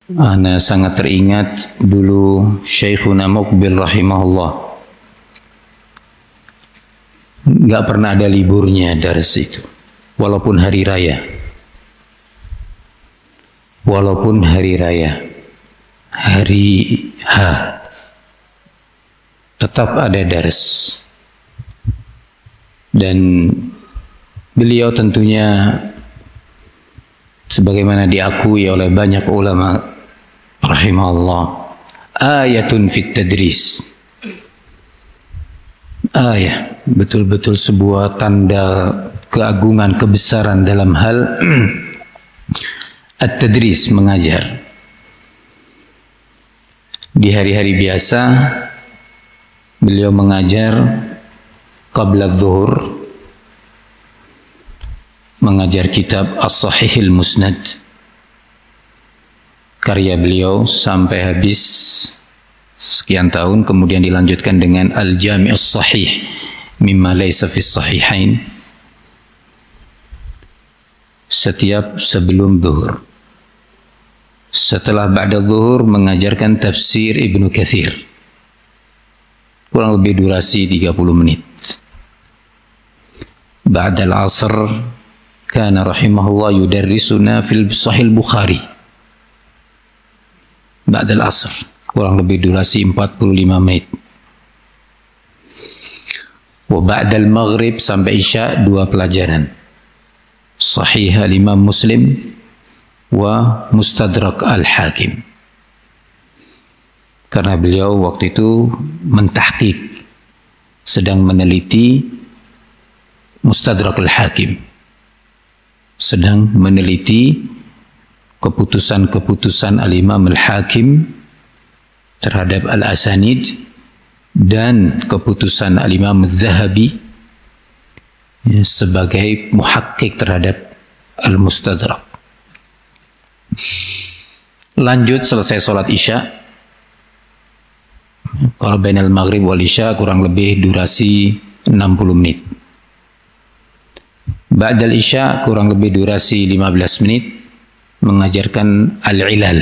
Ana sangat teringat dulu Syekhuna Muqbil rahimahullah, nggak pernah ada liburnya dars itu, walaupun hari raya, hari H, tetap ada dars. Dan beliau tentunya sebagaimana diakui oleh banyak ulama rahimahullah, ayatun fit tadris, ayat, betul-betul sebuah tanda keagungan, kebesaran dalam hal at-tadris, mengajar. Di hari-hari biasa beliau mengajar qabla zuhur, mengajar kitab As-Sahihil Musnad, karya beliau sampai habis sekian tahun, kemudian dilanjutkan dengan Al-Jami' As-Sahih mimma laysa fis sahihain setiap sebelum zuhur. Setelah ba'da zuhur mengajarkan tafsir Ibnu Katsir, kurang lebih durasi 30 menit. Ba'da al-asr kana rahimahullah yudarrisuna fil Sahih Bukhari. Ba'da al-asr, kurang lebih durasi 45 menit. Wa ba'da al-maghrib sampai isya 2 pelajaran, Sahih al-Imam Muslim wa Mustadrak al-Hakim. Karena beliau waktu itu mentahqiq, sedang meneliti Mustadrak al-Hakim, sedang meneliti keputusan-keputusan al-Imam al-Hakim terhadap al-Asanid dan keputusan al-Imam al-Zahabi sebagai muhaqqiq terhadap al-Mustadrak. Lanjut selesai sholat isya, kalau bainal maghrib wal isya kurang lebih durasi 60 menit. Ba'dal isya kurang lebih durasi 15 menit, mengajarkan al-ilal,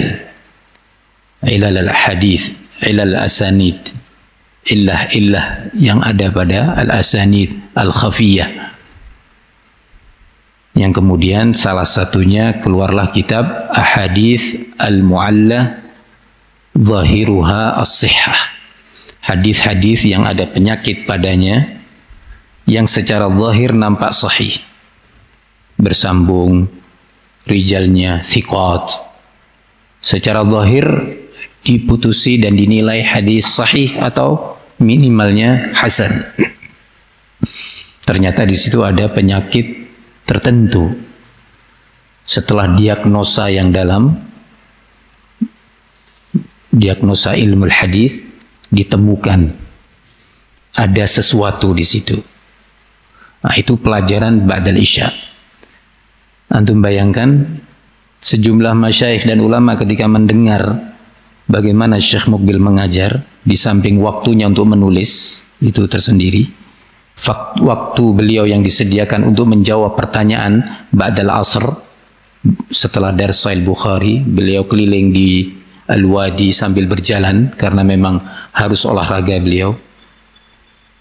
ilal al-hadith, ilal asanid, illah yang ada pada al-asanid al-khafiyah, yang kemudian salah satunya keluarlah kitab Ahadith al-Mu'alla Zahiruha as-Sihhah, hadis-hadis yang ada penyakit padanya yang secara zahir nampak sahih, bersambung, rijalnya thiqat, secara zahir diputusi dan dinilai hadis sahih atau minimalnya hasan. Ternyata di situ ada penyakit tertentu. Setelah diagnosa yang dalam, diagnosa ilmu hadis, ditemukan ada sesuatu di situ. Nah, itu pelajaran ba'dal isya. Antum bayangkan sejumlah masyayikh dan ulama ketika mendengar bagaimana Syekh Muqbil mengajar, di samping waktunya untuk menulis itu tersendiri, waktu beliau yang disediakan untuk menjawab pertanyaan ba'dal asr setelah dars Sahih Bukhari, beliau keliling di Al-Wadi sambil berjalan karena memang harus olahraga beliau.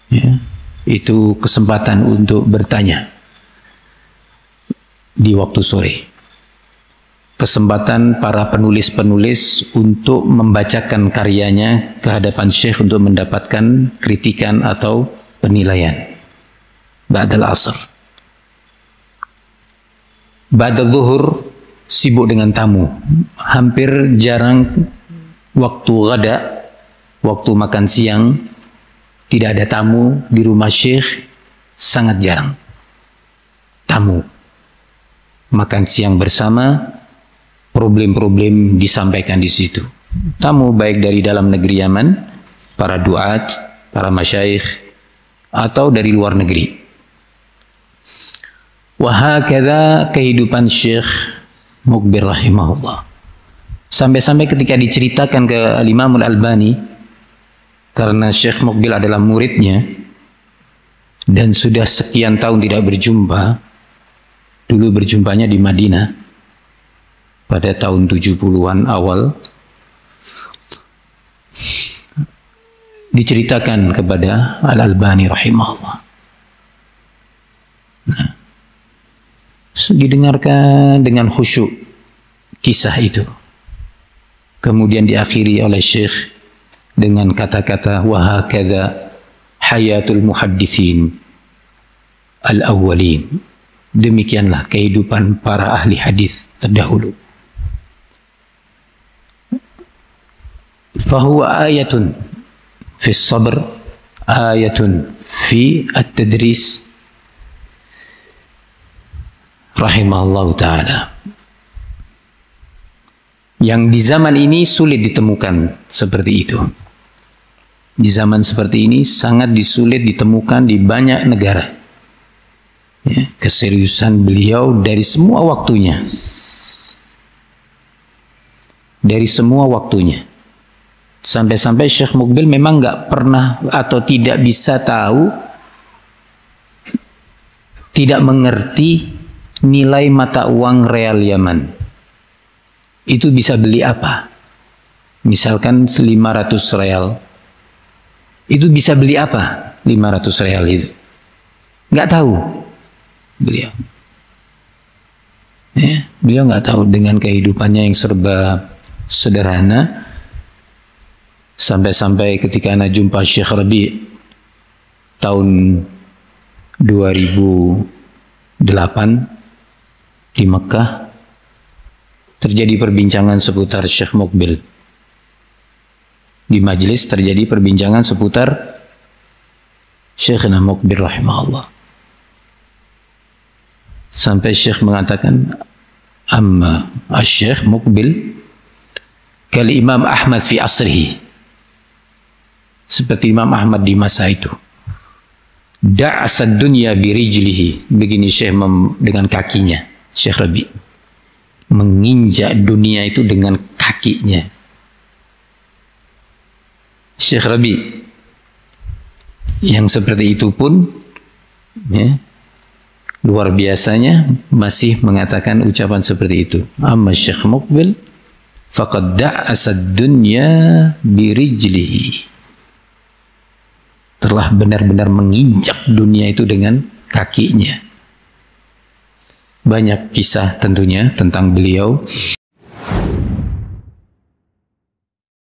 Ya, itu kesempatan untuk bertanya di waktu sore. Kesempatan para penulis-penulis untuk membacakan karyanya ke hadapan Syekh untuk mendapatkan kritikan atau penilaian. Ba'dal asr. Ba'dal zuhur sibuk dengan tamu. Hampir jarang waktu ghada, waktu makan siang, tidak ada tamu di rumah Syekh, sangat jarang. Tamu. Makan siang bersama, problem-problem disampaikan di situ. Tamu baik dari dalam negeri Yaman, para duat, para masyayikh, atau dari luar negeri. Wahakadha kehidupan Syekh Muqbil rahimahullah. Sampai-sampai ketika diceritakan ke Imam Al-Albani, karena Syekh Muqbil adalah muridnya dan sudah sekian tahun tidak berjumpa, dulu berjumpanya di Madinah, pada tahun 70-an awal diceritakan kepada Al-Albani rahimahullah. Nah, didengarkan dengan khusyuk kisah itu. Kemudian diakhiri oleh Syekh dengan kata-kata wa hakadha hayatul muhaddithin al-awwalin. Demikianlah kehidupan para ahli hadis terdahulu. Fahuwa ayatun fi sabr, ayatun fi at-tadris rahimahullah ta'ala. Yang di zaman ini sulit ditemukan seperti itu. Di zaman seperti ini sangat sulit ditemukan di banyak negara. Ya, keseriusan beliau dari semua waktunya. Dari semua waktunya. Sampai-sampai Syekh Muqbil memang nggak pernah atau tidak bisa tahu, tidak mengerti nilai mata uang real Yaman. Itu bisa beli apa? Misalkan 500 real. Itu bisa beli apa? 500 real itu. Nggak tahu beliau. Ya, beliau nggak tahu dengan kehidupannya yang serba sederhana. Sampai-sampai ketika ana jumpa Syekh Rabi tahun 2008 di Mekah, terjadi perbincangan seputar Syekh Muqbil. Di majelis terjadi perbincangan seputar Syekhna Muqbil rahimahullah. Sampai Syekh mengatakan, amma Syekh Muqbil kal Imam Ahmad fi asrihi. Seperti Imam Ahmad di masa itu. Da'asad dunya birijlihi. Begini Syekh dengan kakinya. Syekh Rabi menginjak dunia itu dengan kakinya. Syekh Rabi yang seperti itu pun ya, luar biasanya masih mengatakan ucapan seperti itu. Amma Syekh Muqbil faqad da'asad dunya birijlihi. Telah benar-benar menginjak dunia itu dengan kakinya. Banyak kisah tentunya tentang beliau.